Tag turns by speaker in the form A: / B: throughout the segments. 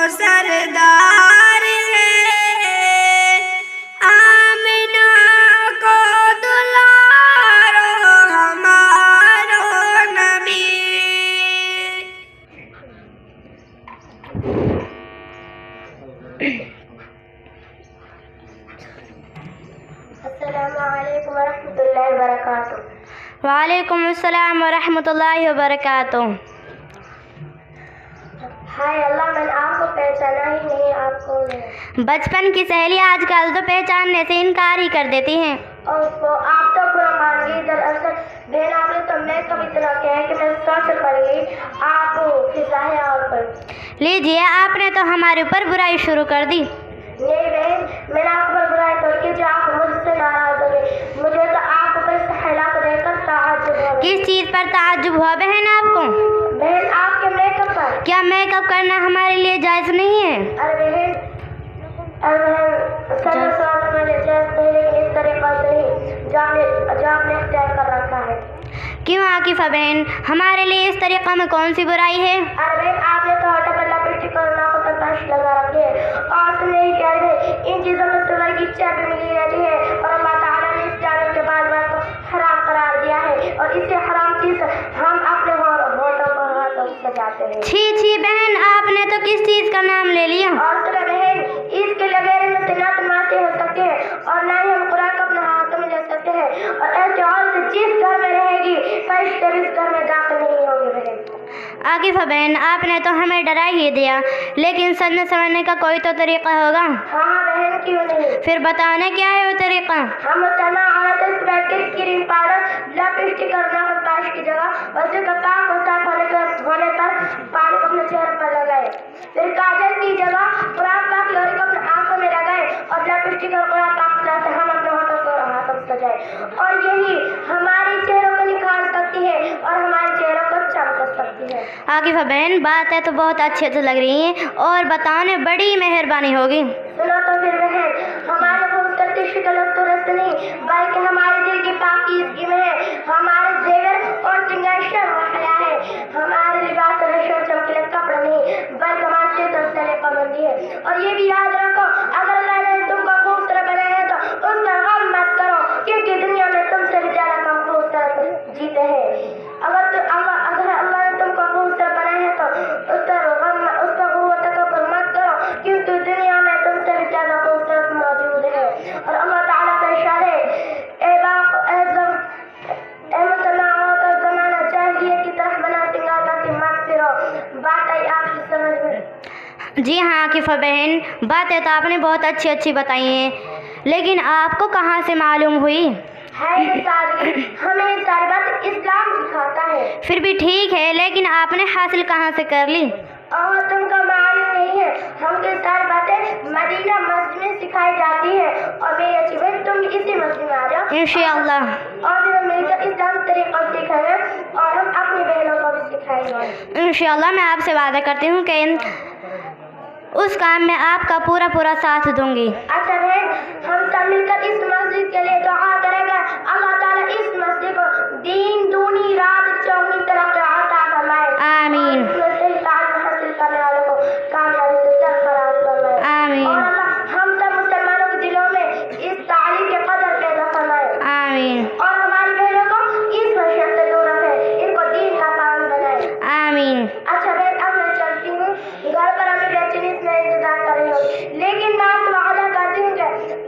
A: सरदार है, आमिना को दुलारो हमारो नबी।
B: अस्सलामु अलैकुम वरहमतुल्लाहि वबरकातुह।
C: वालेकुम अस्सलाम वरहमतुल्लाहि वबरकातुह।
B: हाय अल्लाह, मैंने आपको पहचाना ही नहीं, आप कौन है?
C: बचपन की सहेली आजकल तो पहचानने से इनकार ही कर देती हैं।
B: और आप तो बुरा मान गई। दरअसल बहन, आपने तो मैं कब इतना किया है कि मैं सोच पड़ गई। आप फिजा है और पर
C: लीजिए, आपने तो हमारे ऊपर बुराई शुरू कर दी।
B: नहीं बहन, मैंने आप पर बुराई कर की जो आप मुझसे नाराज हो गए। मुझे तो आप पर इस हालात देखकर ताज्जुब हो गया।
C: किस चीज़ पर ताज्जुब हुआ बहन आपको?
B: बहन, आपके मेकअप पर।
C: क्या मेकअप करना हमारे लिए जायज़ नहीं है?
B: अरे बहन, सर सवाल मैंने जायज़ नहीं, लेकिन इस तरीक़ा से नहीं जो आपने इख्तियार कर रखा है।
C: क्यों आकिफ़ा बहन, हमारे लिए इस तरीक़ा में कौन सी बुराई है?
B: अरे बहन, आपने तो हटा पर लिपस्टिक और नाखून पर ब्रश लगा रखे हैं और सुनने ही कह रहे इन चीज़ों में सबर की चाबी मिली रहती है और अल्लाह ताला ने इस जानवर के बाद को हराम करार दिया है और इसे हराम चीज़ हम अपने होठों पर हाथों से सजाते हैं।
C: छी छी बहन, आपने तो किस चीज़ का नाम ले लिया?
B: और सुनो बहन, इसके लगे में से ना तो माते हो सकते हैं और ना ही हम कुरान को अपने हाथों में ले सकते हैं। और ऐसे औरत जिस घर में रहेगी फरिश्ते इस घर में दाखिल नहीं होंगे। बहन
C: आकिफ़ा बहन, आपने तो हमें डरा ही दिया, लेकिन समझने समझने का कोई तो तरीक़ा होगा।
B: हाँ बहन, क्यों नहीं।
C: फिर बताना क्या है वो तरीक़ा?
B: हम मुसलमान औरतें सुबह के क्रीम पाउडर लिपस्टिक और नाखून पालिश की जगह वजह का काम साफ होने पर पानी को अपने चेहरे पर लगाए, फिर काजल की जगह कुरान पाक लोरी को अपने आंखों में लगाए और लिपस्टिक और कुरान पाक से हम अपने होठों को हाथों से सजाए और यही हमारे चेहरों को निखार सकती है और हमारे चेहरों को चमका सकती है।
C: आकिफ़ा बहन, बातें तो बहुत अच्छे से लग रही हैं और बताने बड़ी मेहरबानी होगी।
B: सुनो तो फिर बहन, हमारे खूबसूरती शक्ल और सूरत से नहीं बल्कि हमारे दिल की पाकीज़गी में है, हमारे जेवर और श्रृंगार हया है, हमारे लिबास और नशो चमकीले कपड़े नहीं बल्कि हमारे सेहत और सले पाबंदी है। और ये भी याद रखो, अगर अल्लाह ने तुमको खूबसूरत बनाया है तो उसका गम मत करो, क्योंकि दुनिया में तुमसे भी ज़्यादा कम खूबसूरत जीते हैं। अगर अल्लाह ने तुमको खूबसूरत बनाया है तो उसका तकब्बुर मत करो, क्योंकि दुनिया में तुमसे भी ज़्यादा खूबसूरत मौजूद है। और अल्लाह ताला का इरशाद है, मुसलमानों का ज़माना चाहिए की तरह बना सिंगार करके मत फिरो। बात आई आपकी समझ में?
C: जी हाँ आकिफ़ा बहन, बातें तो आपने बहुत अच्छी अच्छी बताई हैं, लेकिन आपको कहाँ से मालूम हुई?
B: हमें ये सारी बात इस्लाम सिखाता है।
C: फिर भी ठीक है, लेकिन आपने हासिल कहाँ से कर ली?
B: और तुमको मालूम नहीं है, हमको सारी बातें मदीना मस्जिद में सिखाई जाती है और मेरी अच्छी बहन तुम इसी मस्जिद में आ जाओ
C: इंशाअल्लाह।
B: और फिर हम मिलकर इस्लाम तरीक़ा सीखेंगे और हम अपनी बहनों को भी सिखाएंगे।
C: इंशाअल्लाह मैं आपसे वादा करती हूँ कि उस काम में आपका पूरा साथ दूंगी।
B: अच्छा बहन, हम सब मिलकर इस मस्जिद के लिए दुआ करेंगे, अल्लाह ताला इस मस्जिद को दिन दूनी रात चौगुनी तरक्की अता फरमाए।
C: आमीन
B: हासिल करने वालों को कामयाबी से सरफराज फरमाए।
C: आमीन।
B: और अल्लाह हम सब मुसलमानों के दिलों में इस तालीम के कदर पैदा फरमाए।
C: आमीन।
B: और हमारी बहनों को इस वजह से दूर रखे, इनको दीन का पालन बनाए।
C: आमीन।
B: अच्छा बहन, अब मैं चलती हूँ, घर पर हमें बेचैनी में इंतजार कर रही होगी, लेकिन मैं आपसे वादा करती हूँ कि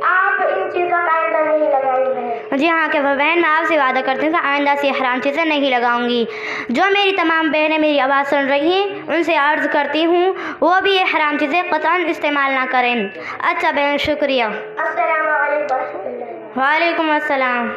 B: आप इन चीज़ों का आइंदा नहीं लगाएंगे।
C: जी हाँ आकिफ़ा बहन, मैं आपसे वादा करती हूँ कि आइंदा से हराम चीज़ें नहीं लगाऊंगी। जो मेरी तमाम बहनें मेरी आवाज़ सुन रही हैं उनसे अर्ज़ करती हूँ वो भी ये हराम चीज़ें क़तअन इस्तेमाल ना करें। अच्छा बहन, शुक्रिया।
B: अस्सलामु अलैकुम।
C: वालेकुम अस्सलाम।